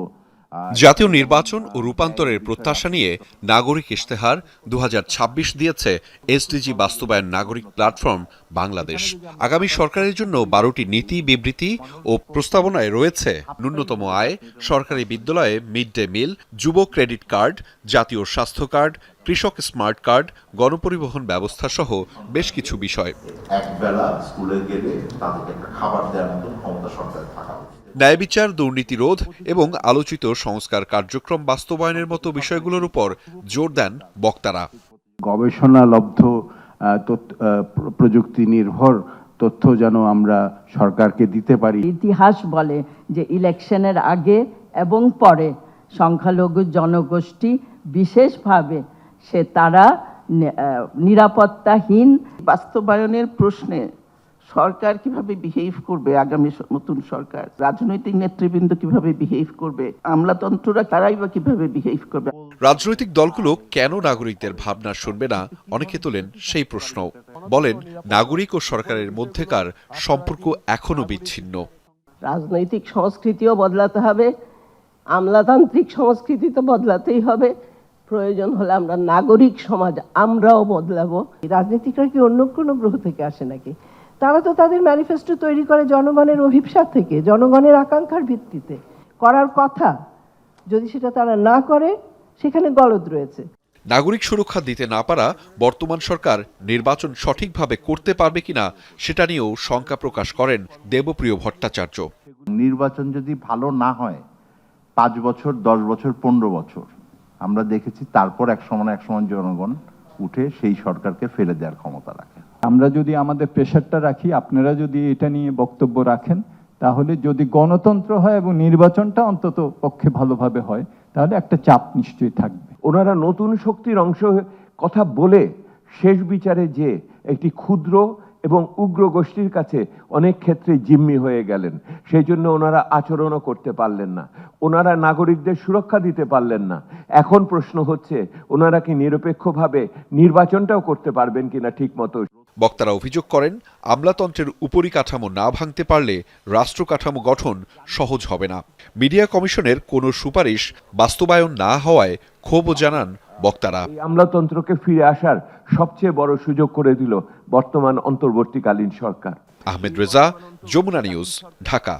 জাতীয় নির্বাচন ও রূপান্তরের প্রত্যাশা নিয়ে নাগরিক ইশতেহার ২০২৬ দিয়েছে এসডিজি বাস্তবায়ন নাগরিক প্ল্যাটফর্ম বাংলাদেশ। আগামী সরকারের জন্য ১২টি নীতি বিবৃতি ও প্রস্তাবনায় রয়েছে ন্যূনতম আয়, সরকারি বিদ্যালয়ে মিড ডে মিল, যুব ক্রেডিট কার্ড, জাতীয় স্বাস্থ্য কার্ড, কৃষক স্মার্ট কার্ড, গণপরিবহন ব্যবস্থা সহ বেশ কিছু বিষয়। একবেলা স্কুলে গেলে তাদেরকে একটা খাবার দেওয়ার মতো ক্ষমতা সরকারের থাকা উচিত। ন্যায় বিচার, দুর্নীতি রোধ এবং আলোচিত সংস্কার কার্যক্রম বাস্তবায়নের মতো বিষয়গুলোর উপর জোর দেন বক্তারা। গবেষণালব্ধ প্রযুক্তি নির্ভর তথ্য যেন আমরা সরকারকে দিতে পারি। ইতিহাস বলে যে ইলেকশনের আগে এবং পরে সংখ্যালঘু জনগোষ্ঠী বিশেষভাবে তারা নিরাপত্তাহীন বাস্তবায়নের প্রশ্নে সরকার কিভাবে বিহেভ করবে, আগামী নতুন সরকার রাজনৈতিক নেতৃবৃন্দ কিভাবে বিহেভ করবে, আমলাতন্ত্ররা তারাই বা কিভাবে বিহেভ করবে। রাজনৈতিক দলগুলো কেন নাগরিকদের ভাবনা শুনবে না, অনেকে তোলেন সেই প্রশ্ন। বলেন, নাগরিক ও সরকারের মধ্যেকার সম্পর্ক এখনো বিচ্ছিন্ন। রাজনৈতিক সংস্কৃতিও বদলাতে হবে, আমলাতান্ত্রিক সংস্কৃতি তো বদলাতেই হবে, প্রয়োজন হলে আমরা নাগরিক সমাজ আমরাও বদলাবো। রাজনীতিকরা কি অন্য কোনো গ্রহ থেকে আসে নাকি? তারা তো তাদের ম্যানিফেস্টো তৈরি করে জনগণের অভিপ্সা থেকে, জনগণের আকাঙ্ক্ষার ভিত্তিতে করার কথা। যদি সেটা তারা না করে, সেখানে গলদ রয়েছে। নাগরিক সুরক্ষা দিতে না পারা বর্তমান সরকার নির্বাচন সঠিকভাবে করতে পারবে কিনা সেটা নিয়েও শঙ্কা প্রকাশ করেন দেবপ্রিয় ভট্টাচার্য। নির্বাচন যদি ভালো না হয় 5 বছর, 10 বছর, 15 বছর আমরা দেখেছি, তারপর এক সময় জনগণ উঠে সেই সরকারকে ফেলে দেওয়ার ক্ষমতা রাখে। আমরা যদি আমাদের প্রেশারটা রাখি, আপনারা যদি এটা নিয়ে বক্তব্য রাখেন, তাহলে যদি গণতন্ত্র হয় এবং নির্বাচনটা অন্তত পক্ষে ভালোভাবে হয়, তাহলে একটা চাপ নিশ্চয়ই থাকবে। ওনারা নতুন শক্তির অংশ কথা বলে শেষ বিচারে যে একটি ক্ষুদ্র এবং উগ্র গোষ্ঠীর কাছে অনেক ক্ষেত্রে জিম্মি হয়ে গেলেন। সেই জন্য ওনারা আচরণও করতে পারলেন না, ওনারা নাগরিকদের সুরক্ষা দিতে পারলেন না। এখন প্রশ্ন হচ্ছে, ওনারা কি নিরপেক্ষভাবে নির্বাচনটাও করতে পারবেন কিনা ঠিক মতো। বক্তারা অভিযোগ করেন, আমলাতন্ত্রের উপরিকাঠামো না ভাঙতে পারলে রাষ্ট্র কাঠামো গঠন সহজ হবে না। মিডিয়া কমিশনের কোনো সুপারিশ বাস্তবায়ন না হওয়ায় ক্ষোভও জানান বক্তারা। আমলাতন্ত্রকে ফিরে আসার সবচেয়ে বড় সুযোগ করে দিল বর্তমান অন্তর্বর্তীকালীন সরকার। আহমেদ রেজা, যমুনা নিউজ, ঢাকা।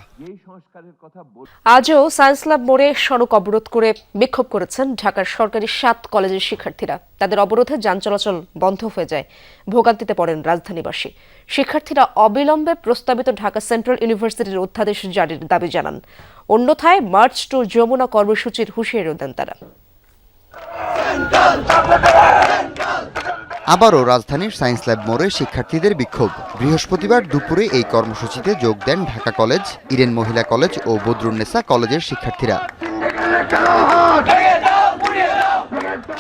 আজও সায়েন্স ল্যাব মোড়ে সড়ক অবরোধ করে বিক্ষোভ করেছেন ঢাকার সরকারি 7 কলেজের শিক্ষার্থীরা। তাদের অবরোধে যান চলাচল বন্ধ হয়ে যায়, ভোগান্তিতে পড়েন রাজধানীবাসী। শিক্ষার্থীরা অবিলম্বে প্রস্তাবিত ঢাকা সেন্ট্রাল ইউনিভার্সিটির অধ্যাদেশ জারির দাবি জানান। অন্যথায় মার্চ টু যমুনা কর্মসূচির হুঁশিয়ারিও দেন তারা। আবারও রাজধানীর সায়েন্স ল্যাব মোড়ে শিক্ষার্থীদের বিক্ষোভ। বৃহস্পতিবার দুপুরে এই কর্মসূচিতে যোগ দেন ঢাকা কলেজ, ইডেন মহিলা কলেজ ও বদরুন্নেসা কলেজের শিক্ষার্থীরা।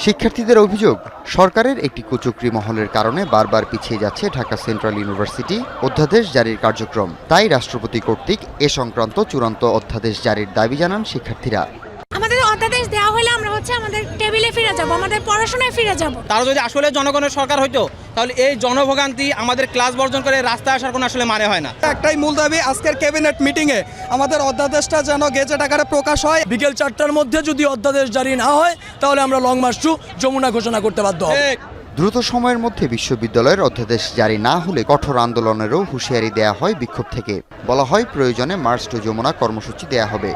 শিক্ষার্থীদের অভিযোগ, সরকারের একটি কুচক্রী মহলের কারণে বারবার পিছিয়ে যাচ্ছে ঢাকা সেন্ট্রাল ইউনিভার্সিটি অধ্যাদেশ জারির কার্যক্রম। তাই রাষ্ট্রপতি কর্তৃক এ সংক্রান্ত চূড়ান্ত অধ্যাদেশ জারির দাবি জানান শিক্ষার্থীরা। আমাদের অধ্যাদেশ দেওয়া হলে আমরা আমাদের টেবিলে ফিরে যাব, আমাদের পড়াশোনায় ফিরে যাব। তারা যদি আসলে জনগণের সরকার হইতো, তাহলে এই জনভোগান্তি, আমাদের ক্লাস বর্জন করে রাস্তায় আসার কোনো আসলে মানে হয় না। একটাই মূল দাবি, আজকের ক্যাবিনেট মিটিংয়ে আমাদের অধ্যাদেশটা যেন গেজেট আকারে প্রকাশ হয়। বিকেল 4টার মধ্যে যদি অধ্যাদেশ জারি না হয়, তাহলে আমরা লং মার্চ টু যমুনা ঘোষণা করতে বাধ্য হব। দ্রুত সময়ের মধ্যে বিশ্ববিদ্যালয়ের অধ্যাদেশ জারি না হলে কঠোর আন্দোলনেরও হুঁশিয়ারি দেয়া হয় বিক্ষোভ থেকে। বলা হয়, প্রয়োজনে মার্চ টু যমুনা কর্মসূচি দেয়া হবে।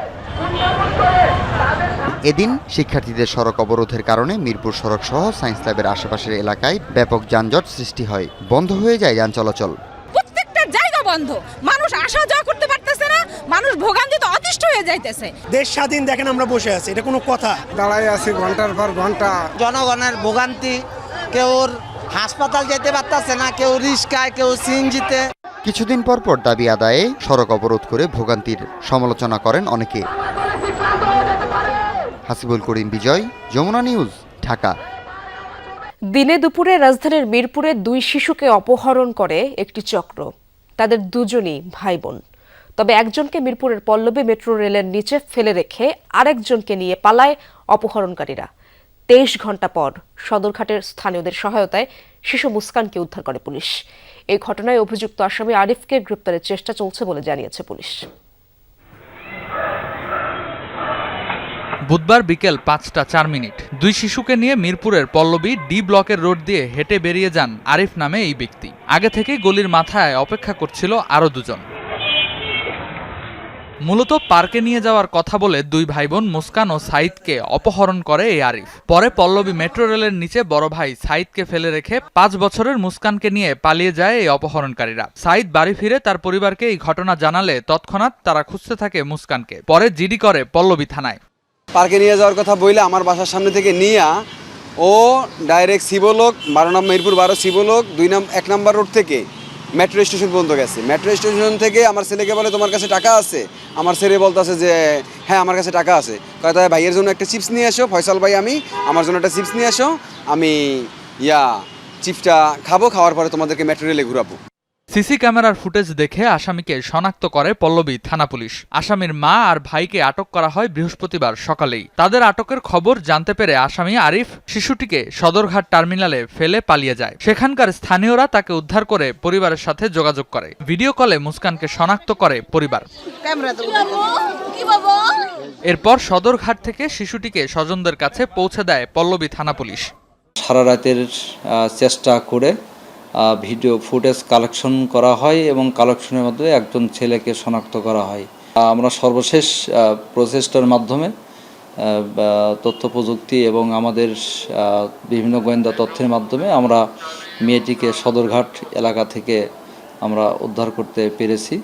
এদিন শিক্ষার্থীদের সড়ক অবরোধের কারণে মিরপুর সড়ক সহ সায়েন্স ল্যাবের আশেপাশের এলাকায় ব্যাপক যানজট সৃষ্টি হয়, বন্ধ হয়ে যায় যান চলাচল। প্রত্যেকটা জায়গা বন্ধ, মানুষ আসা যাওয়া করতে পারতেছে না, মানুষ ভোগান্তিতে অতিষ্ঠ হয়ে যাইতেছে। দেশ স্বাধীন, দেখেন আমরা বসে আছি, এটা কোনো কথা? দাঁড়ায় আছি ঘন্টার পর ঘন্টা। জনগণের ভোগান্তি, কেউ হাসপাতাল যেতে পারতেছে না, কেউ রিস্কায়, কেউ সিএনজিতে। কিছুদিন পর পর দাবি আদায়ে সড়ক অবরোধ করে ভোগান্তির সমালোচনা করেন অনেকে। হাসিবুল করিম বিজয়, যমুনা নিউজ, ঢাকা। দিনে দুপুরে রাজধানীর মিরপুরে 2 শিশুকে অপহরণ করে একটি চক্র। তাদের দুজনই ভাই বোন। তবে একজনকে মিরপুরের পল্লবী মেট্রো রেলের নিচে ফেলে রেখে আরেকজনকে নিয়ে পালায় অপহরণকারীরা। 23 ঘন্টা পর সদরঘাটের স্থানীয়দের সহায়তায় শিশু মুস্কানকে উদ্ধার করে পুলিশ। এই ঘটনায় অভিযুক্ত আসামি আরিফকে গ্রেপ্তারের চেষ্টা চলছে বলে জানিয়েছে পুলিশ। বুধবার বিকেল 5টা 4 মিনিট 2 শিশুকে নিয়ে মিরপুরের পল্লবী ডি ব্লকের রোড দিয়ে হেঁটে বেরিয়ে যান আরিফ নামে এই ব্যক্তি। আগে থেকেই গলির মাথায় অপেক্ষা করছিল আরও 2 জন। মূলত পার্কে নিয়ে যাওয়ার কথা বলে 2 ভাই বোন মুস্কান ও সাইদকে অপহরণ করে এই আরিফ। পরে পল্লবী মেট্রো রেলের নিচে বড় ভাই সাইদকে ফেলে রেখে 5 বছরের মুস্কানকে নিয়ে পালিয়ে যায় এই অপহরণকারীরা। সাইদ বাড়ি ফিরে তার পরিবারকে এই ঘটনা জানালে তৎক্ষণাৎ তারা খুঁজতে থাকে মুস্কানকে। পরে জিডি করে পল্লবী থানায়। পার্কে নিয়ে যাওয়ার কথা বইলে আমার বাসার সামনে থেকে নিয়ে ও ডাইরেক্ট শিবলোক 12 নম্বর মিরপুর 12 শিবলোক 1 নম্বর রোড থেকে মেট্রো স্টেশন পর্যন্ত গেছে। মেট্রো স্টেশন থেকে আমার ছেলেকে বলে, তোমার কাছে টাকা আছে? আমার ছেলে বলতেছে যে হ্যাঁ আমার কাছে টাকা আছে। কয় তাই ভাইয়ের জন্য একটা চিপস নিয়ে আসো, ফয়সাল ভাই আমার জন্য একটা চিপস নিয়ে আসো, আমি চিপটা খাবো, খাওয়ার পরে তোমাদেরকে মেট্রো রেলে ঘুরাবো। সিসি ক্যামেরার ফুটেজ দেখে আসামিকে শনাক্ত করে পল্লবী থানা পুলিশ। আসামির মা আর ভাইকে আটক করা হয় বৃহস্পতিবার সকালেই। তাদের আটকের খবর জানতে পেরে আসামি আরিফ শিশুটিকে সদরঘাট টার্মিনালে ফেলে পালিয়ে যায়। সেখানকার স্থানীয়রা তাকে উদ্ধার করে পরিবারের সাথে যোগাযোগ করে। ভিডিও কলে মুস্কানকে শনাক্ত করে পরিবার। এরপর সদরঘাট থেকে শিশুটিকে স্বজনদের কাছে পৌঁছে দেয় পল্লবী থানা পুলিশ। সারা রাতের চেষ্টা করে ভিডিও ফুটেজ কালেকশন করা হয় এবং কালেকশনের মাধ্যমে একজন ছেলেকে শনাক্ত করা হয়। আমরা সর্বশেষ প্রচেষ্টার মাধ্যমে তথ্য প্রযুক্তি এবং আমাদের বিভিন্ন গোয়েন্দা তথ্যের মাধ্যমে আমরা মেয়েটিকে সদরঘাট এলাকা থেকে আমরা উদ্ধার করতে পেরেছি।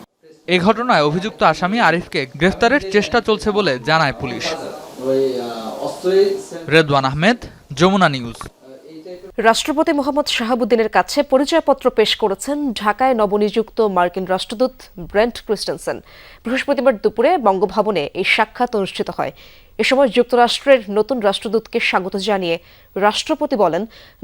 এই ঘটনায় অভিযুক্ত আসামি আরিফকে গ্রেফতারের চেষ্টা চলছে বলে জানায় পুলিশ। রেদওয়ান আহমেদ, যমুনা নিউজ। রাষ্ট্রপতি মোহাম্মদ শাহাবুদ্দিনের কাছে পরিচয়পত্র পেশ করেছেন ঢাকায় নবনিযুক্ত মার্কিন রাষ্ট্রদূত ব্রেন্ট ক্রিস্টেনসেন। বৃহস্পতিবার দুপুরে বঙ্গভবনে এই সাক্ষাৎ অনুষ্ঠিত হয়। এ সময় যুক্তরাষ্ট্রের নতুন রাষ্ট্রদূতকে স্বাগত জানিয়ে রাষ্ট্রপতি বলেন,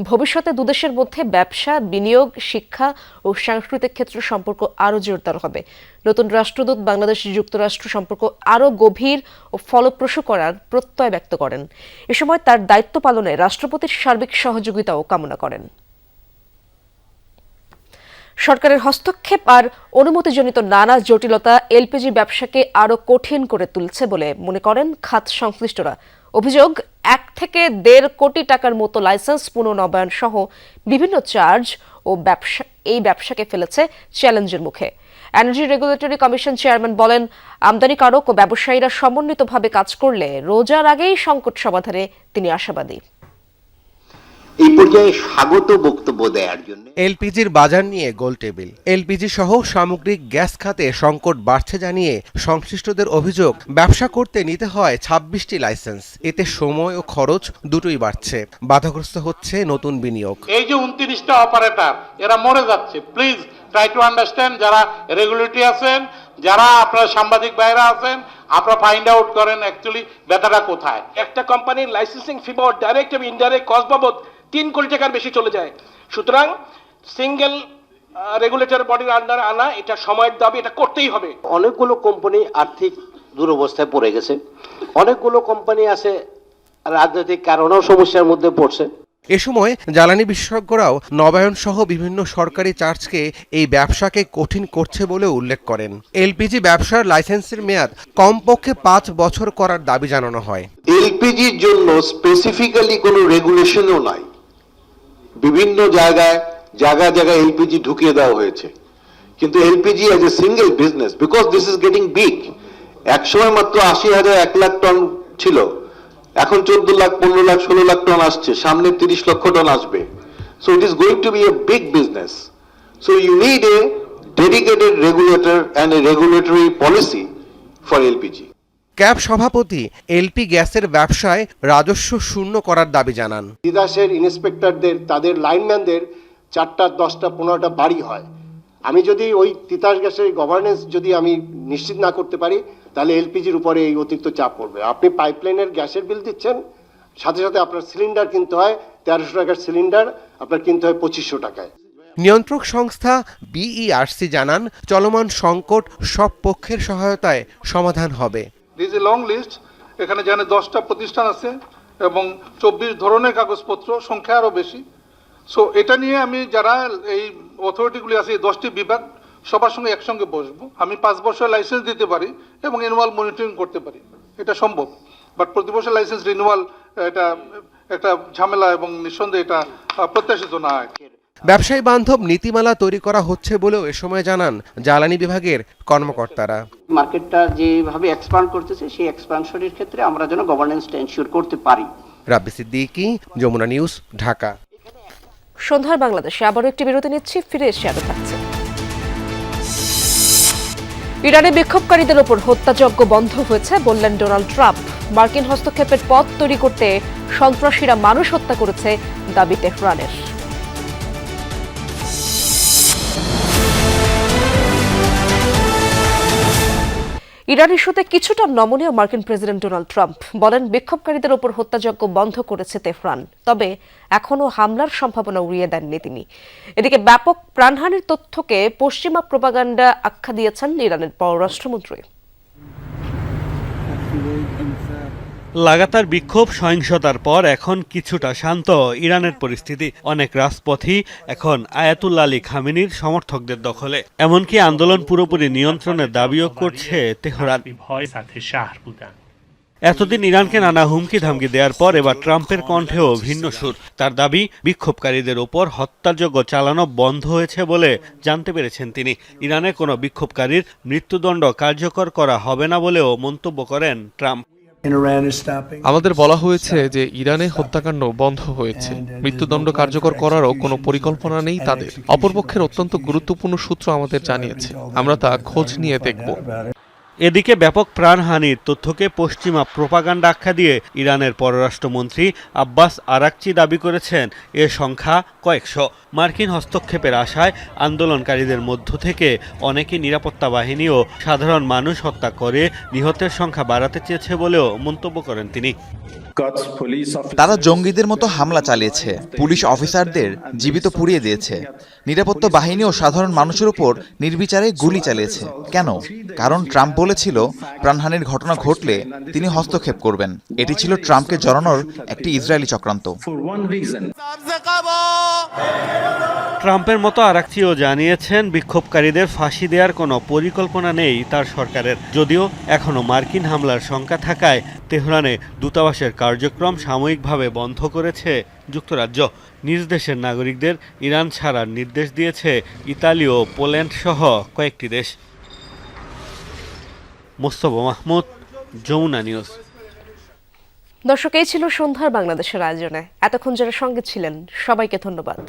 ভবিষ্যতে দুদেশের মধ্যে ব্যবসা, বিনিয়োগ, শিক্ষা ও সাংস্কৃতিক ক্ষেত্রে সম্পর্ক আরও জোরদার হবে। নতুন রাষ্ট্রদূত বাংলাদেশ যুক্তরাষ্ট্র সম্পর্ক আরও গভীর ও ফলপ্রসূ করার প্রত্যয় ব্যক্ত করেন। এ সময় তার দায়িত্ব পালনে রাষ্ট্রপতির সার্বিক সহযোগিতাও কামনা করেন। সরকারের হস্তক্ষেপ আর অনুমতিজনিত নানা জটিলতা এলপিজি ব্যবসাকে আরও কঠিন করে তুলছে বলে মনে করেন খাত সংশ্লিষ্টরা। অভিযোগ, 1 থেকে 1.5 কোটি টাকার মতো লাইসেন্স পুনর্নবায়ন সহ বিভিন্ন চার্জ ও এই ব্যবসাকে ফেলেছে চ্যালেঞ্জের মুখে। এনার্জি রেগুলেটরি কমিশন চেয়ারম্যান বলেন, আমদানিকারক ও ব্যবসায়ীরা সমন্বিতভাবে কাজ করলে রোজার আগেই সংকট সমাধানে তিনি আশাবাদী। এই পর্যায়ে স্বাগত বক্তব্য দেওয়ার জন্য এলপিজির বাজার নিয়ে গোল টেবিল। এলপিজি সহ সামগ্রিক গ্যাস খাতে সংকট বাড়ছে জানিয়ে সংশ্লিষ্টদের অভিযোগ, ব্যবসা করতে নিতে হয় 26টি লাইসেন্স। এতে সময় ও খরচ দুটোই বাড়ছে, বাধাগ্রস্ত হচ্ছে নতুন বিনিয়োগ। এই যে 29টা অপারেটর, এরা মরে যাচ্ছে। Please try to understand. যারা রেগুলেটরি আছেন, যারা আপনারা সাংবাদিক ভাইরা আছেন, আপনারা ফাইন্ড আউট করেন অ্যাকচুয়ালি ব্যথাটা কোথায়। একটা কোম্পানির লাইসেন্সিং ফি বা ডাইরেক্ট এবং ইনডাইরেক্ট কস্ট বাবদ 3 কোটি টাকার বেশি চলে যায়। সুতরাং সিঙ্গেল রেগুলেটর বডির আন্ডারে আনা এটা সময়ের দাবি, এটা করতেই হবে। অনেকগুলো কোম্পানি আর্থিক দুরবস্থায় পড়ে গেছে, অনেকগুলো কোম্পানি আছে রাজনৈতিক কারণেও সমস্যার মধ্যে পড়ছে। এ সময় জ্বালানি বিশেষজ্ঞরাও নবায়ন সহ বিভিন্ন সরকারি চার্জকে এই ব্যবসাকে কঠিন করছে বলে উল্লেখ করেন। এলপিজি ব্যবসার লাইসেন্সের মেয়াদ কমপক্ষে 5 বছর করার দাবি জানানো হয়। এলপিজির জন্য স্পেসিফিক্যালি কোনো রেগুলেশনও নাই। বিভিন্ন জায়গায় এলপিজি ঢুকিয়ে দেওয়া হয়েছে, কিন্তু LPG as a single business, because this is getting big. একসময় মাত্র 80,000 1 লাখ টন ছিল, এখন 14 লাখ, 15 লাখ, 16 লাখ টন আসছে, সামনে 30 লক্ষ টন আসবে। So it is going to be a big business. So you need a dedicated regulator and a regulatory policy for LPG. CAB সভাপতি LP গ্যাসের ব্যবসায় রাজস্ব শূন্য করার দাবি জানান। তিতাসের ইন্সপেক্টরদের, তাদের লাইনম্যানদের 4টা, 10টা, 15টা বাড়ি হয়। আমি যদি ওই তিতাস গ্যাসের গভর্নেন্স যদি আমি নিশ্চিত না করতে পারি, তাহলে এলপিজির উপরে এই অতিরিক্ত চাপ পড়বে। আপনি পাইপলাইনের গ্যাসের বিল দিচ্ছেন, সাথে সাথে আপনার সিলিন্ডার কিনতে হয় 1300 টাকার সিলিন্ডার, আপনার কিনতে হয় 2500 টাকায়। নিয়ন্ত্রক সংস্থা বিইআরসি জানান, চলমান সংকট সব পক্ষের সহায়তায় সমাধান হবে। This is a long list. এখানে জানে 10টা প্রতিষ্ঠান আছে এবং 24 ধরনের কাগজপত্র, সংখ্যা আরও বেশি। সো এটা নিয়ে আমি যারা এই অথরিটিগুলি আছে, এই 10টি বিভাগ, সবার সঙ্গে একসঙ্গে বসবো। আমি 5 বছরের লাইসেন্স দিতে পারি এবং অ্যানুয়াল মনিটরিং করতে পারি, এটা সম্ভব। বাট প্রতি বছর লাইসেন্স রিনিউয়াল এটা একটা ঝামেলা এবং নিঃসন্দেহে এটা প্রত্যাশিত না হয়। ব্যবসায়ী বান্ধব নীতিমালা তৈরি করা হচ্ছে বলেও এ সময় জানান জ্বালানি বিভাগের কর্মকর্তারা। মার্কেটটা যেভাবে এক্সপ্যান্ড করতেছে, সেই এক্সপ্যানশনের ক্ষেত্রে আমরা যেন গভর্নেন্সটা এনশিওর করতে পারি। রাব্বি সিদ্দিকী, যমুনা নিউজ, ঢাকা। সন্ধ্যার বাংলাদেশে আবারও একটি বিরতি নিচ্ছি, ফিরে এসে আরো থাকছে। ইরানে বিক্ষোভকারীদের ওপর হত্যাযজ্ঞ বন্ধ হয়েছে বললেন ডোনাল্ড ট্রাম্প। মার্কিন হস্তক্ষেপের পথ তৈরি করতে সন্ত্রাসীরা মানুষ হত্যা করেছে দাবি তেহরানের। ইরান ইস্যুতে কিছুটা নমনীয় মার্কিন প্রেসিডেন্ট ডোনাল্ড ট্রাম্প বলেন, বিক্ষোভকারীদের ওপর হত্যাযজ্ঞ বন্ধ করেছে তেহরান, তবে এখনও হামলার সম্ভাবনা উড়িয়ে দেননি তিনি। এদিকে ব্যাপক প্রাণহানির তথ্যকে পশ্চিমা প্রোপাগান্ডা আখ্যা দিয়েছেন ইরানের পররাষ্ট্রমন্ত্রী। লাগাতার বিক্ষোভ সহিংসতার পর এখন কিছুটা শান্ত ইরানের পরিস্থিতি। অনেক রাজপথই এখন আয়াতুল্লাহ আলী খামেনির সমর্থকদের দখলে, এমনকি আন্দোলন পুরোপুরি নিয়ন্ত্রণের দাবিও করছে তেহরান। এতদিন ইরানকে নানা হুমকি ধামকি দেওয়ার পর এবার ট্রাম্পের কণ্ঠেও ভিন্ন সুর। তার দাবি, বিক্ষোভকারীদের ওপর হত্যাযজ্ঞ চালানো বন্ধ হয়েছে বলে জানতে পেরেছেন তিনি। ইরানে কোনো বিক্ষোভকারীর মৃত্যুদণ্ড কার্যকর করা হবে না বলেও মন্তব্য করেন ট্রাম্প। আমাদের বলা হয়েছে যে ইরানে হত্যাকাণ্ড বন্ধ হয়েছে, মৃত্যুদণ্ড কার্যকর করারও কোনো পরিকল্পনা নেই তাদের। অপরপক্ষের অত্যন্ত গুরুত্বপূর্ণ সূত্র আমাদের জানিয়েছে, আমরা তা খোঁজ নিয়ে দেখব। এদিকে ব্যাপক প্রাণহানির তথ্যকে পশ্চিমা প্রোপাগান্ডা আখ্যা দিয়ে ইরানের পররাষ্ট্রমন্ত্রী আব্বাস আরাকচি দাবি করেছেন এ সংখ্যা কয়েকশো। মার্কিন হস্তক্ষেপের আশায় আন্দোলনকারীদের মধ্য থেকে অনেকে নিরাপত্তা বাহিনী ও সাধারণ মানুষ হত্যা করে নিহতের সংখ্যা বাড়াতে চেয়েছে বলেও মন্তব্য করেন তিনি। তারা জঙ্গিদের মতো হামলা চালিয়েছে, পুলিশ অফিসারদের জীবিত পুড়িয়ে দিয়েছে, নিরাপত্তা বাহিনী ও সাধারণ মানুষের উপর নির্বিচারে গুলি চালিয়েছে। কেন? কারণ ট্রাম্প বলেছিল প্রাণহানির ঘটনা ঘটলে তিনি হস্তক্ষেপ করবেন। এটি ছিল ট্রাম্পকে জড়ানোর একটি ইসরায়েলি চক্রান্ত। ট্রাম্পের মতো আরাকচিও জানিয়েছেন, বিক্ষোভকারীদের ফাঁসি দেওয়ার কোনো পরিকল্পনা নেই তার সরকারের। যদিও এখনও মার্কিন হামলার শঙ্কা থাকায় তেহরানে দূতাবাসের কার্যক্রম সাময়িকভাবে বন্ধ করেছে যুক্তরাজ্য। নিজ দেশের নাগরিকদের ইরান ছাড়ার নির্দেশ দিয়েছে ইতালি ও পোল্যান্ড সহ কয়েকটি দেশ। মোস্তফা মাহমুদ, যমুনা নিউজ। দর্শক, এই ছিল সন্ধ্যার বাংলাদেশের আয়োজনে। এতক্ষণ যারা সঙ্গে ছিলেন সবাইকে ধন্যবাদ।